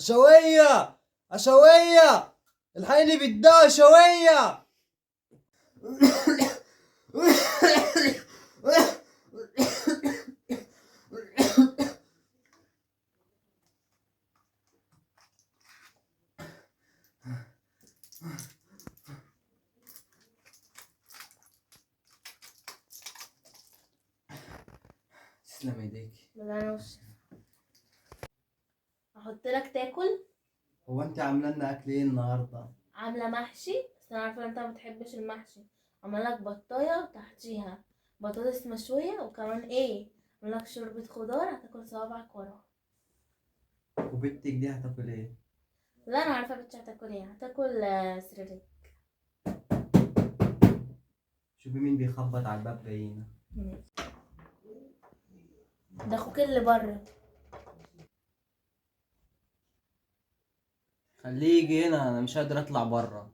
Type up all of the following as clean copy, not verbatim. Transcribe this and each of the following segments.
شوية شوية، الحقيني بالدواء شوية. تسلم ايديك. بالله نص. احط لك تاكل. هو انت عامله لنا اكل ايه النهارده؟ عامله محشي، بس انا عارفه ان انت ما بتحبش المحشي. عامله لك بطايه وتحتيها بطاطس مشويه، وكمان ايه، عامله لك شوربه خضار هتاكل صوابعك وراها. وبنتك دي هتاكل ايه؟ لا انا عارفه بنتي هتاكل ايه، هتاكل سريري. شوفي مين بيخبط على الباب جاينا. ده اخوك اللي بره. خليه يجي هنا، انا مش قادر اطلع بره.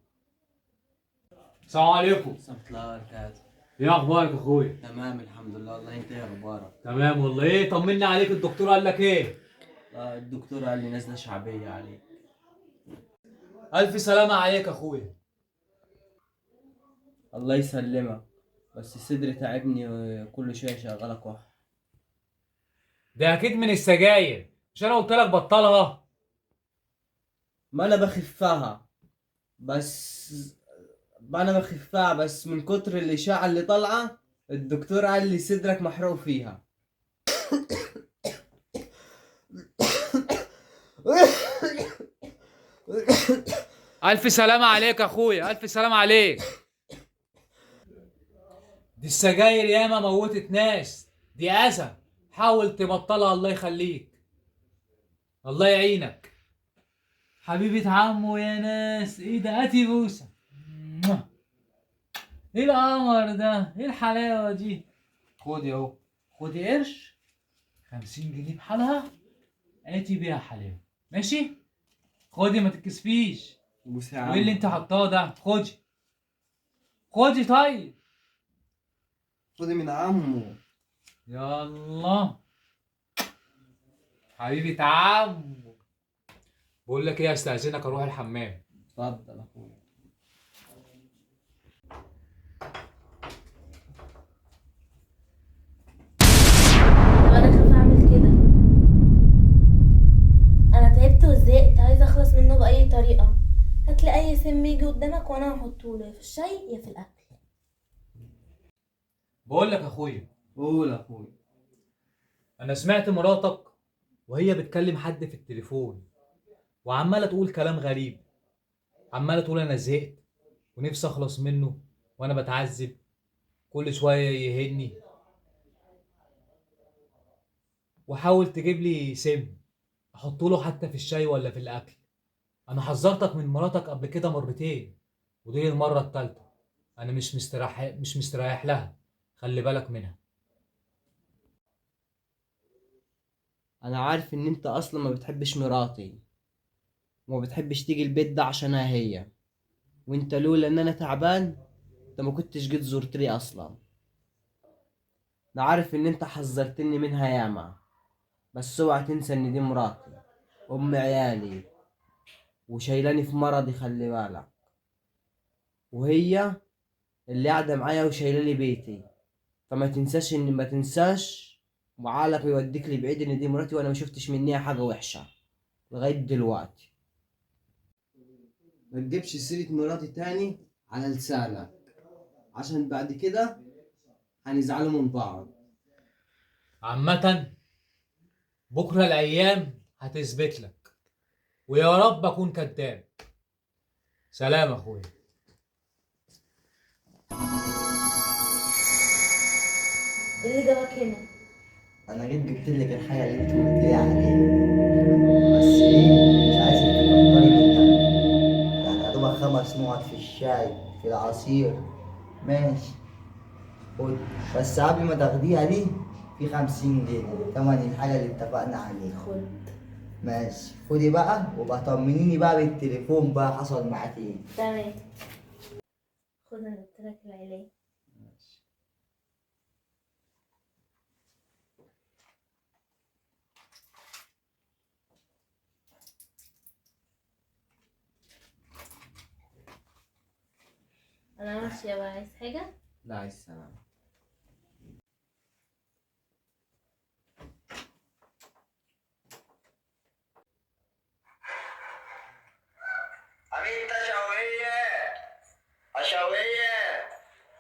السلام عليكم. ورحمة الله وبركاته. ايه اخبارك يا اخويا؟ تمام الحمد لله، والله انت ايه اخبارك؟ تمام والله. ايه طمني عليك، الدكتور قال لك ايه؟ الدكتور قال لي نزله شعبيه عليك. الف سلامة عليك يا اخويا. الله يسلمك، بس صدري تعبني وكل شويه شغاله كح. ده اكيد من السجاير، مش انا قلت لك بطلها؟ ما انا بخفها بس من كتر الاشاعه اللي طالعه الدكتور قال لي صدرك محروق فيها. الف سلامة عليك يا اخويا، الف سلامة عليك. دي السجاير ياما موتت ناس، دي اذى. حاول تبطلها الله يخليك. الله يعينك. حبيبة عمو يا ناس، ايه ده؟ هاتي بوسة. ايه القمر ده؟ ايه الحلاوة دي؟ خدي اهو، خدي قرش 50 جنيه بحالها، هاتي بيها حلاوة، ماشي؟ خدي ما تتكسفيش. بوس يا وايه اللي عم. انت حطاه ده؟ خدي خدي طيب. خدي من عمو. يلا حبيبة عمو. بقول لك ايه، استأذنك اروح الحمام. اتفضل اخويا. طب انا خايفه اعمل كده. انا تعبت وزهقت، عايزه اخلص منه باي طريقه. هاتلي اي سم يجي قدامك وانا هحطه له يا في الشاي يا في الاكل. بقول لك يا اخويا، قول يا اخويا. انا سمعت مراتك وهي بتكلم حد في التليفون، وعماله تقول كلام غريب. عماله تقول انا زهقت ونفسي اخلص منه وانا بتعذب، كل شويه يهني، وحاول تجيب لي سم احطه له حتى في الشاي ولا في الاكل. انا حذرتك من مراتك قبل كده مرتين، ودي المره الثالثه. انا مش مستريح لها، خلي بالك منها. انا عارف ان انت اصلا ما بتحبش مراتي وما بتحبش تيجي البيت ده عشانها هي، وانت لولا ان انا تعبان انت ما كنتش جيت زرتني اصلا. انا عارف ان انت حذرتني منها ياما، بس اوعى تنسى ان دي مراتي ام عيالي وشايلاني في مرضي، خلي بالك. وهي اللي قاعده معايا وشايلاني بيتي، ما تنساش وعقلك يوديك لبعيد ان دي مراتي، وانا ما شفتش منيها حاجه وحشه لغايه دلوقتي. ما تجيبش سيره مراتي تاني على لسانك، عشان بعد كده هنزعلوا من بعض. عامه بكره الايام هتثبت لك، ويا رب اكون كذاب. سلام يا اخويا. ايه اللي جابك هنا؟ انا جيت جبت لك الحاجه اللي انت قلت لي عليها، بس ايه، مش عايزك تكتري منها. يعني يا دوبك 5 نقط في الشاي في العصير. ماشي، خد. بس قبل ما تاخديها دي في 50 جنيه تمن الحاجه اللي اتفقنا عليها. خد. ماشي، خدي بقى وبقى طمنيني بقى بالتليفون بقى حصل معاك ايه. تمام. خد انا جبت لك العلاج. انا ماشيه بقى، عايز حاجه؟ لا، عايز سلام. عميد شوية عشوية،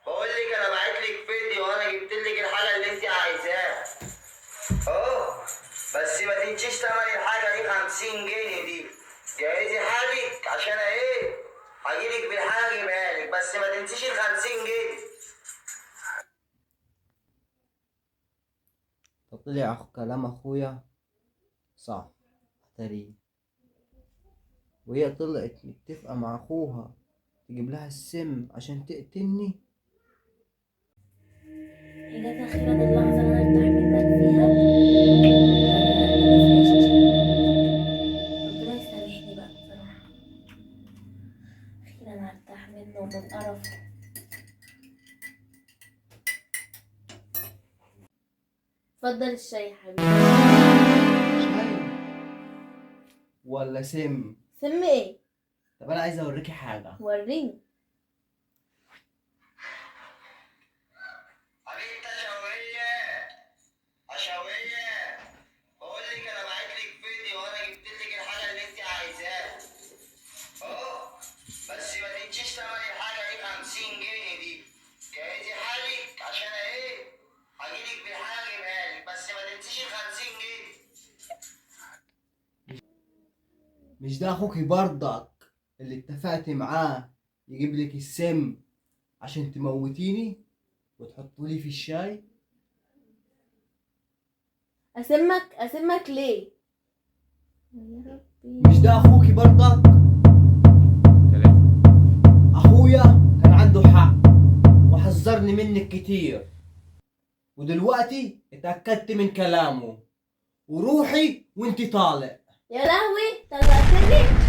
بقول لك انا بعت لك فيديو وانا جبت لك الحاجة اللي انت عايزاها اهو، بس ما تنسيش تمن الحاجة دي 50 جنيه دي. جهزي حاجك عشان ايه هجيلك بالحاجة اجيبها لك، بس ما تنسيش ال 50 جنيه. فطلع كلام اخويا صح، احتريه. وهي طلعت متفقة مع اخوها تجيب لها السم عشان تقتلني. هي جت اخيرا اللحظه اللي انا ارتاح منك فيها. بس ربنا يسامحني بقى بصراحه، اخيرا هرتاح منه ومن قرفه. اتفضل الشاي يا حبيبي. شاي ولا سم؟ سم ايه؟ طب انا عايز اوريكي حاجة. وريني. عميد شوية عشوية، بقول لك انا بعت لك فيديو وانا جبت لك الحاجة اللي انت عايزاها اهو، بس ما تنسيش تمن الحاجة دي 50 جنيه دي. جهزي حالك عشان ايه هجيلك بالحاجة اجيبها لك، بس ما تنسيش ال 50 جنيه. مش ده اخوكي برضك اللي اتفقت معاه يجيب لك السم عشان تموتيني وتحطولي في الشاي؟ اسمك ليه؟ يا ربي. مش ده اخوكي برضك؟ كلام. اخويا كان عنده حق وحذرني منك كتير، ودلوقتي اتأكدت من كلامه، وروحي وانتي طالع. يا لهوي طلعتني.